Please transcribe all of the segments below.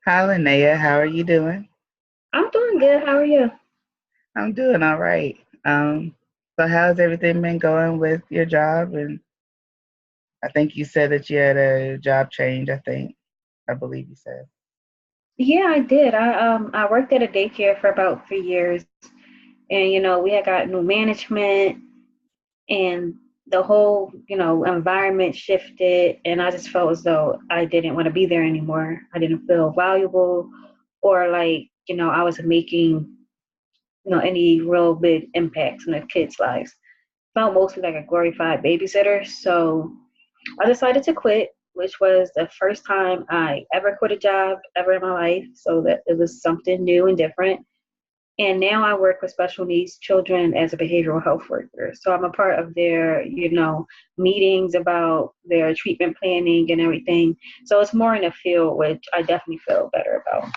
Hi, Nea. How are you doing? I'm doing good. How are you? I'm doing all right. So how's everything been going with your job? And I think you said that you had a job change, I believe you said. Yeah, I did. I worked at a daycare for about 3 years, and we had got new management, and the whole environment shifted, and I just felt as though I didn't want to be there anymore. I didn't feel valuable, or like I wasn't making any real big impacts in the kids' lives. Felt mostly like a glorified babysitter, so I decided to quit, which was the first time I ever quit a job ever in my life. So that it was something new and different. And now I work with special needs children as a behavioral health worker. So I'm a part of their, meetings about their treatment planning and everything. So it's more in the field, which I definitely feel better about.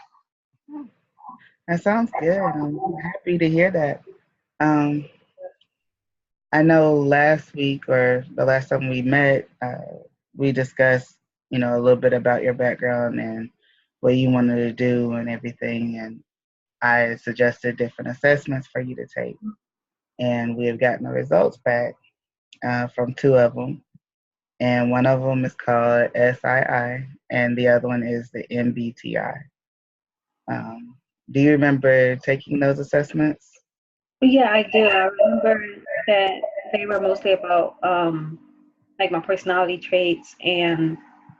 That sounds good. I'm happy to hear that. Um, I know last week or the last time we met, we discussed, a little bit about your background and what you wanted to do and everything. And I suggested different assessments for you to take. And we have gotten the results back from two of them. And one of them is called SII, and the other one is the MBTI. Um, do you remember taking those assessments? But yeah, I do. I remember that they were mostly about like my personality traits and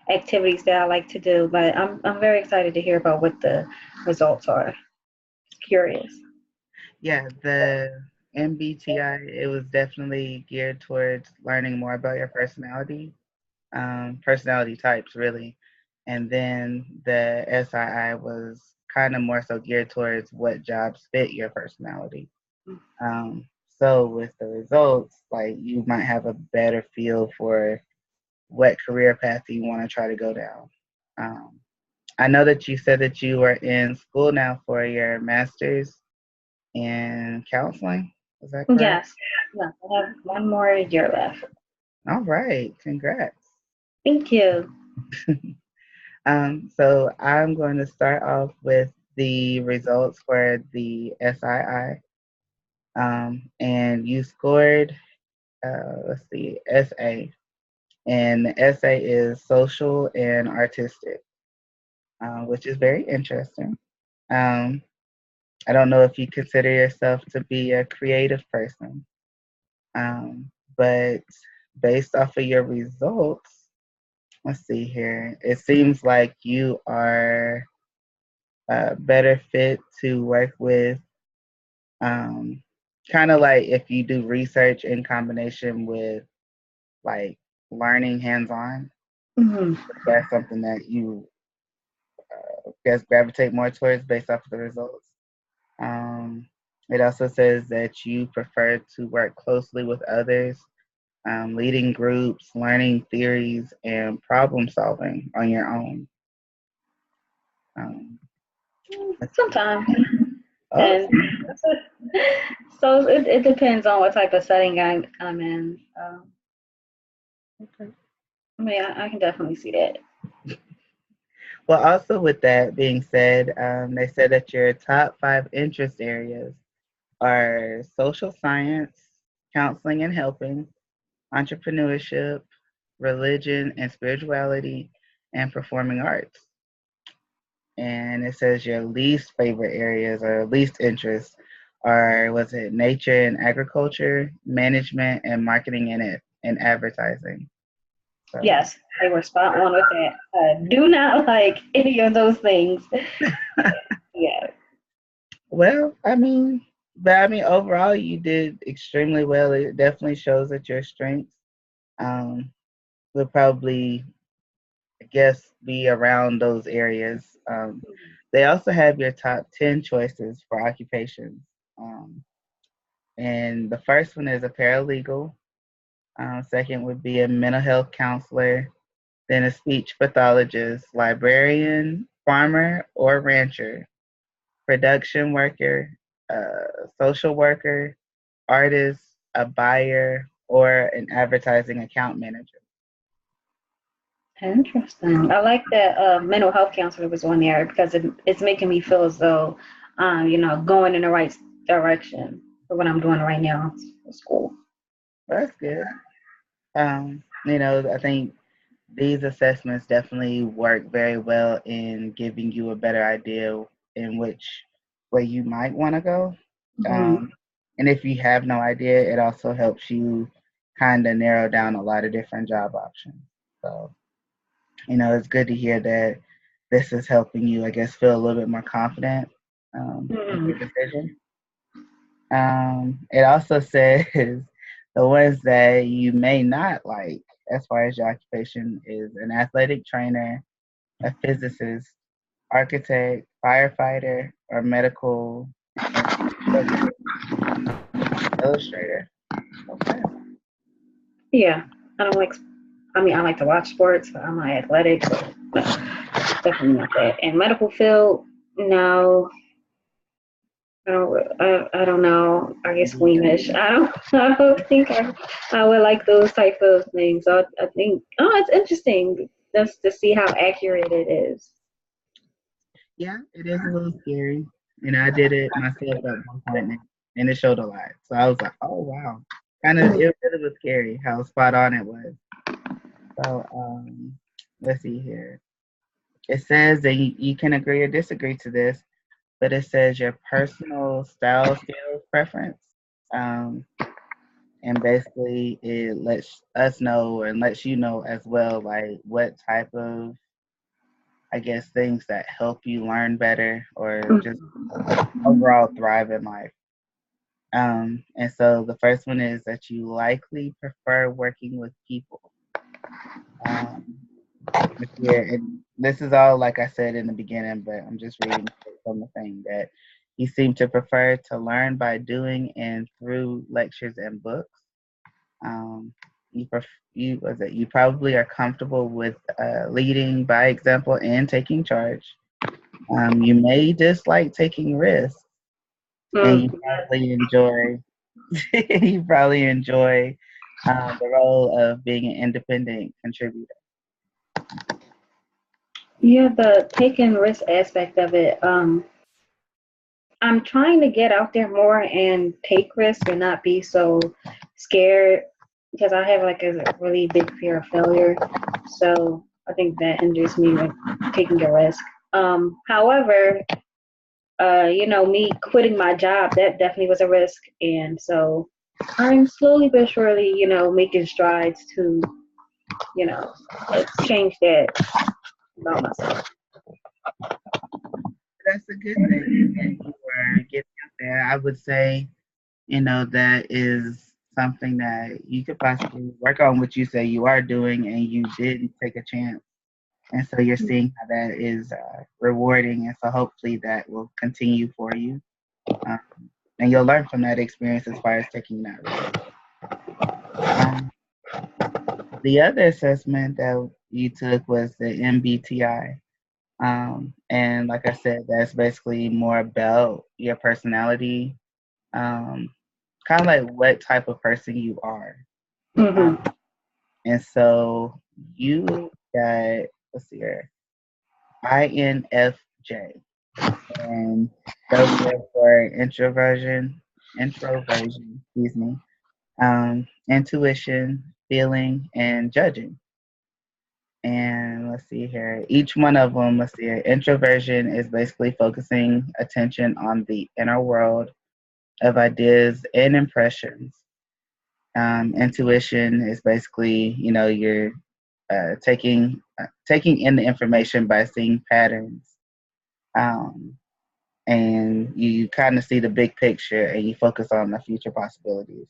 activities that I like to do. But I'm very excited to hear about what the results are. Curious. Yeah, the MBTI, it was definitely geared towards learning more about your personality, personality types, really. And then the SII was kind of more so geared towards what jobs fit your personality. So with the results, like you might have a better feel for what career path you want to try to go down. Um, I know that you said that you are in school now for your master's in counseling. Is that correct? Yes. Yes. I have one more year left. All right, congrats. Thank you. So I'm going to start off with the results for the SII. And you scored, let's see, SA. And the essay is social and artistic, which is very interesting. Um, I don't know if you consider yourself to be a creative person, but based off of your results, let's see here. It seems like you are better fit to work with, um, kind of like if you do research in combination with like learning hands on. Hmm. That's something that you guess gravitate more towards based off of the results. Um, it also says that you prefer to work closely with others, leading groups, learning theories, and problem solving on your own. Um, let's see. Sometimes. Oh, And so it depends on what type of setting I'm in. okay. I mean, I can definitely see that. Well, also with that being said, they said that your top five interest areas are social science, counseling and helping, entrepreneurship, religion and spirituality, and performing arts. And it says your least favorite areas or least interests are, was it nature and agriculture, management and marketing and advertising. So Yes, they were spot on with that. Do not like any of those things. Yeah. well, but overall you did extremely well. It definitely shows that your strengths will probably, I guess, be around those areas. They also have your top 10 choices for occupations. Um, and the first one is a paralegal. Second would be a mental health counselor, then a speech pathologist, librarian, farmer or rancher, production worker, social worker, artist, a buyer, or an advertising account manager. Interesting. I like that mental health counselor was on there because it's making me feel as though, going in the right direction for what I'm doing right now for school. That's good. I think these assessments definitely work very well in giving you a better idea in which way you might want to go. Hmm. Um, and if you have no idea, it also helps you kind of narrow down a lot of different job options. So, it's good to hear that this is helping you, I guess, feel a little bit more confident in Hmm. your decision. It also says the ones that you may not like, as far as your occupation, is an athletic trainer, a physicist, architect, firefighter, or medical instructor, illustrator. Okay. Yeah, I don't like. I mean, I like to watch sports, but I'm not athletic, so no, definitely not that. And medical field, no, I don't know. I get Yeah. squeamish. I don't. I don't think I would like those type of things. So I think. Oh, it's interesting just to see how accurate it is. Yeah, it is a little scary. I did it myself at one point, and it showed a lot. So I was like, oh, wow. It really was scary how spot on it was. So, let's see here. It says that you can agree or disagree to this, but it says your personal style, skills, preference. Um, and basically, it lets us know and lets you know as well, like what type of, I guess, things that help you learn better or just overall thrive in life. And so the first one is that you likely prefer working with people. Um, Yeah, and this is all like I said in the beginning, but I'm just reading from the thing that he seemed to prefer to learn by doing and through lectures and books. Um, you was it? You probably are comfortable with leading by example and taking charge. You may dislike taking risks, and you Mm. probably enjoy you probably enjoy the role of being an independent contributor. Yeah, the taking risk aspect of it. I'm trying to get out there more and take risks and not be so scared because I have like a really big fear of failure. So I think that hinders me with taking a risk. However, me quitting my job, that definitely was a risk. And so I'm slowly but surely, making strides to, you know, change that about myself. That's a good thing that you are getting out there. I would say, that is something that you could possibly work on what you say you are doing and you did take a chance. And so you're seeing how that is rewarding. And so hopefully that will continue for you. Um, and you'll learn from that experience as far as taking that risk. Um, the other assessment that you took was the MBTI. And like I said, that's basically more about your personality, um, kind of like what type of person you are. Um, Hmm. and so you got, let's see here, INFJ, and those are for excuse me, intuition, feeling, and judging. And let's see here. Each one of them, let's see here. Introversion is basically focusing attention on the inner world of ideas and impressions. Intuition is basically, you're taking in the information by seeing patterns, um, and you kind of see the big picture, and you focus on the future possibilities.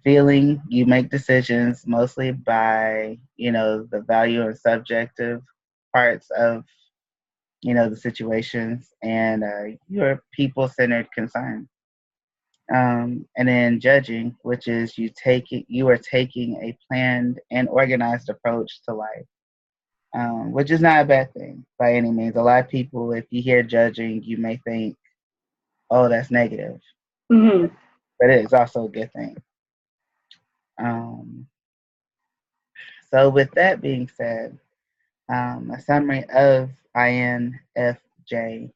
Feeling, you make decisions mostly by, the value and subjective parts of, the situations and your people-centered concern. And then judging, which is you are taking a planned and organized approach to life, which is not a bad thing by any means. A lot of people, if you hear judging, you may think, oh, that's negative, Hmm. but it is also a good thing. Um, So, with that being said, a summary of INFJ.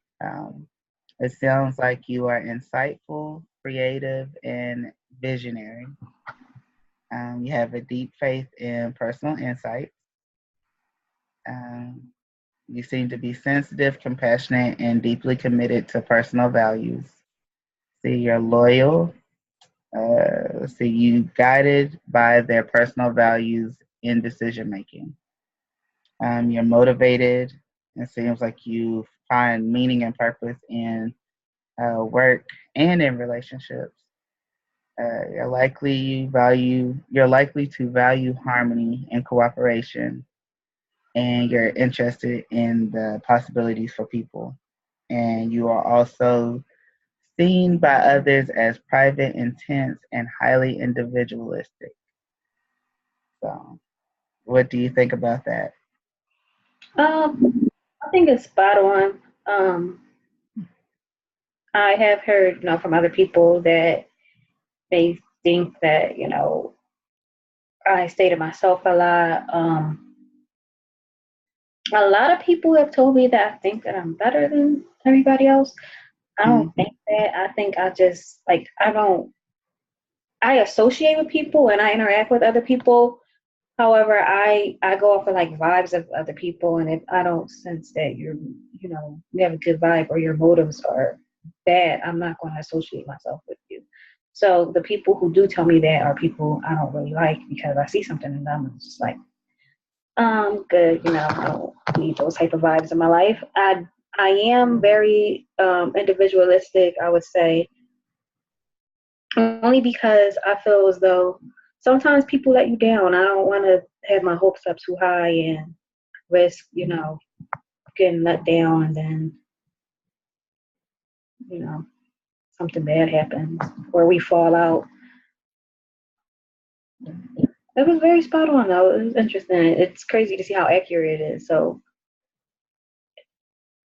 It sounds like you are insightful, creative, and visionary. You have a deep faith in personal insight. Um, you seem to be sensitive, compassionate, and deeply committed to personal values. See, you're loyal. See, you guided by their personal values in decision making. You're motivated. It seems like you find meaning and purpose in work and in relationships. You're likely to value harmony and cooperation, and you're interested in the possibilities for people. And you are also seen by others as private, intense, and highly individualistic. So, what do you think about that? I think it's spot on. I have heard, from other people that they think that, I stay to myself a lot. A lot of people have told me that I think that I'm better than everybody else. I don't Mm-hmm. think that. I think I just like I don't. I associate with people and I interact with other people. However, I go off of like vibes of other people, and if I don't sense that you have a good vibe or your motives are bad, I'm not going to associate myself with you. So the people who do tell me that are people I don't really like because I see something in them. And it's just like, good. I don't need those type of vibes in my life. I am very individualistic, I would say, only because I feel as though sometimes people let you down. I don't want to have my hopes up too high and risk, getting let down and then, you know, something bad happens or we fall out. It was very spot on though. It was interesting. It's crazy to see how accurate it is. So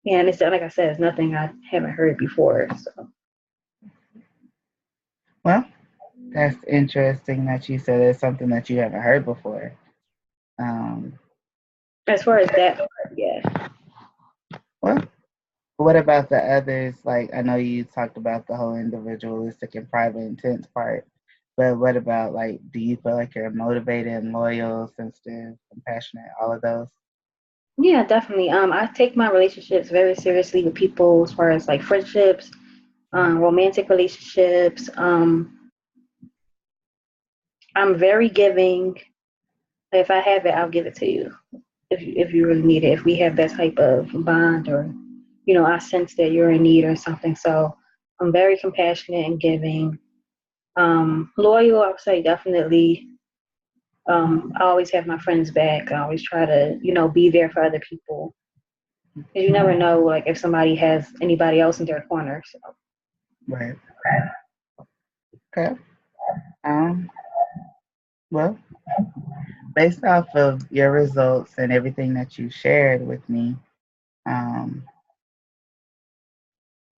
yeah, and it's like I said, it's nothing I haven't heard before. So Well, that's interesting that you said it's something that you haven't heard before. Um, as far as that part, yeah. well, what about the others? Like, I know you talked about the whole individualistic and private intense part, but what about, like, do you feel like you're motivated and loyal, sensitive, compassionate, all of those? Yeah, definitely. I take my relationships very seriously with people as far as like friendships, romantic relationships. I'm very giving. If I have it, I'll give it to you. If you really need it. If we have that type of bond, or I sense that you're in need or something. So I'm very compassionate and giving. Loyal, I would say definitely. I always have my friends back. I always try to, be there for other people. Because you never know, like, if somebody has anybody else in their corner. So, Right. Okay. Um, well, based off of your results and everything that you shared with me, um,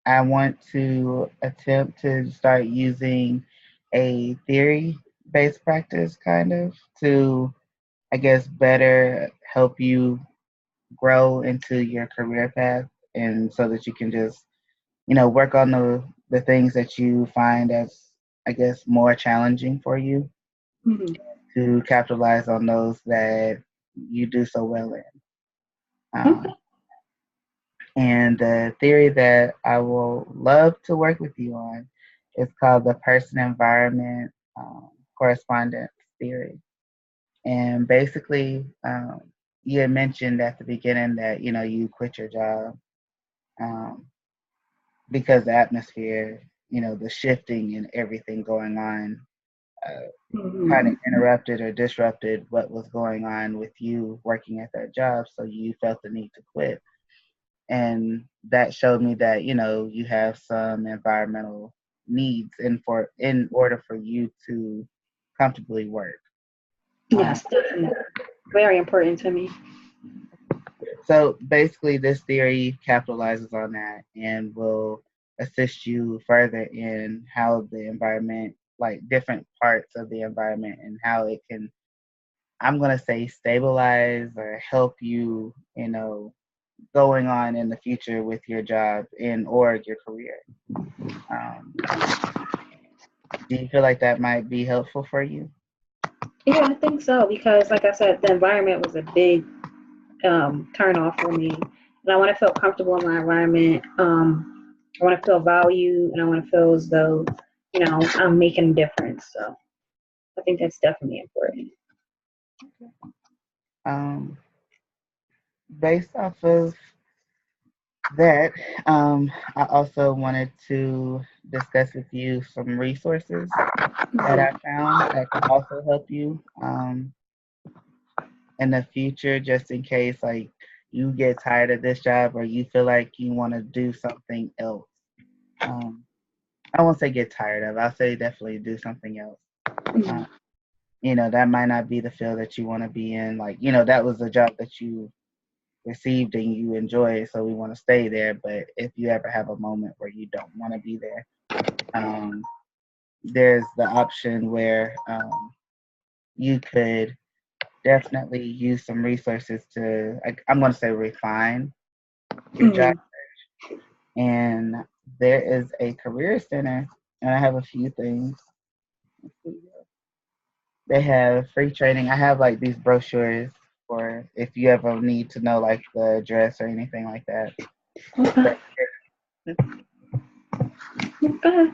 I want to attempt to start using a theory based practice kind of to, I guess, better help you grow into your career path and so that you can just, work on the things that you find as, I guess, more challenging for you mhm. to capitalize on those that you do so well in. Okay. Um, and the theory that I will love to work with you on is called the person environment correspondence theory. And basically, you had mentioned at the beginning that you quit your job um, because the atmosphere, the shifting and everything going on, uh, kind of Mhm. interrupted or disrupted what was going on with you working at that job. So you felt the need to quit. And that showed me that you have some environmental needs in order for you to comfortably work. Um, Yes, definitely. Very important to me. so basically, this theory capitalizes on that and will assist you further in how the environment, like different parts of the environment, and how it can I'm gonna say stabilize or help you, going on in the future with your job and or your career. Um, do you feel like that might be helpful for you? Yeah, I think so because, like I said, the environment was a big turn off for me, and I want to feel comfortable in my environment. I want to feel valued, and I want to feel as though I'm making a difference. So I think that's definitely important. Um, Based off of that, I also wanted to discuss with you some resources that I found that could also help you in the future, just in case like you get tired of this job or you feel like you want to do something else. Um, I won't say get tired of. I'll say definitely do something else. Um, Mhm. that might not be the field that you want to be in. Like, that was a job that you received and you enjoy it, so we want to stay there. But if you ever have a moment where you don't want to be there, um, there's the option where you could definitely use some resources to, I'm going to say, refine your job. Mhm. And there is a career center, and I have a few things. They have free training. I have like these brochures for if you ever need to know like the address or anything like that. Okay. But Okay.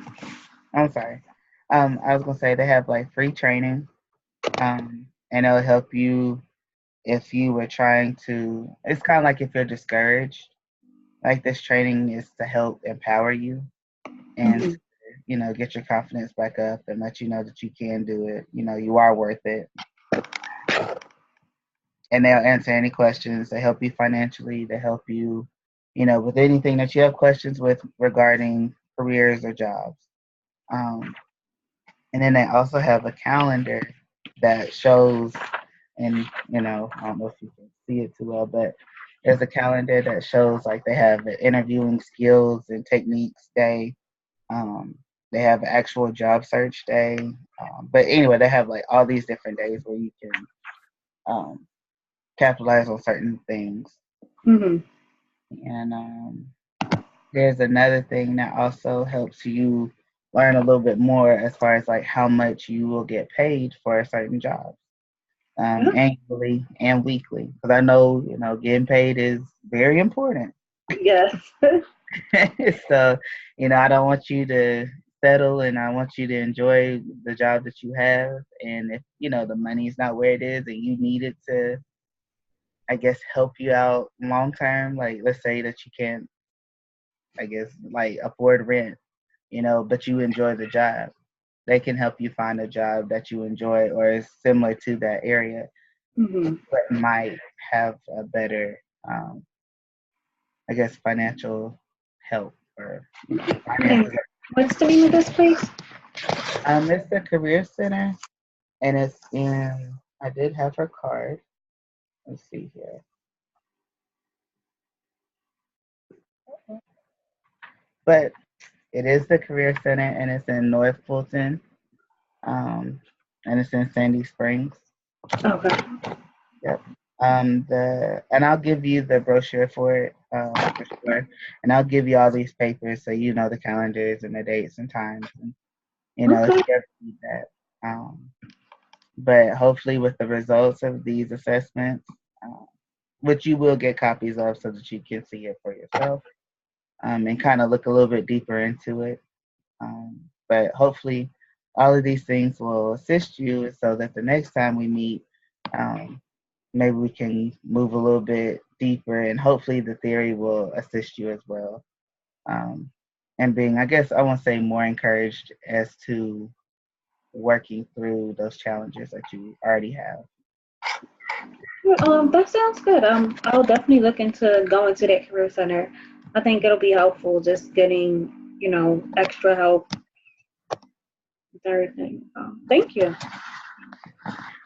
I'm sorry. I was gonna say they have like free training, and it'll help you if you were trying to. It's kind of like if you're discouraged. Like this training is to help empower you and Mhm. get your confidence back up and let you know that you can do it. You are worth it. And they'll answer any questions. They help you financially. They help you, with anything that you have questions with regarding careers or jobs. Um, and then they also have a calendar that shows, and I don't know if you can see it too well, but there's a calendar that shows like they have an interviewing skills and techniques day. Um, they have an actual job search day. But anyway, they have like all these different days where you can um, capitalize on certain things. Mhm. And there's another thing that also helps you learn a little bit more as far as like how much you will get paid for a certain job, Yeah. annually and weekly. Because I know, getting paid is very important. Yes. So, I don't want you to settle and I want you to enjoy the job that you have. And if, the money is not where it is and you need it to, I guess, help you out long term, like let's say that you can't, I guess, like afford rent, but you enjoy the job. They can help you find a job that you enjoy or is similar to that area, Mhm. but might have a better, um, I guess, financial help or, And finances. what's the name of this place? It's the Career Center and it's in, I did have her card. Let's see here. But it is the Career Center and it's in North Fulton, um, and it's in Sandy Springs. Okay. Yep. And I'll give you the brochure for it, for sure. And I'll give you all these papers so you know the calendars and the dates and times, and if Okay. you ever need that. Um, but hopefully, with the results of these assessments, uh, which you will get copies of so that you can see it for yourself, and kind of look a little bit deeper into it. But hopefully, all of these things will assist you so that the next time we meet, um, maybe we can move a little bit deeper, and hopefully, the theory will assist you as well. Um, and being, I guess, I won't say more encouraged as to working through those challenges that you already have. That sounds good. I'll definitely look into going to that career center. I think it'll be helpful just getting, extra help with everything. Thank you.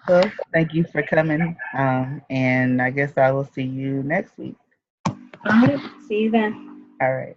Well, thank you for coming, and I guess I will see you next week. All right. See you then. All right.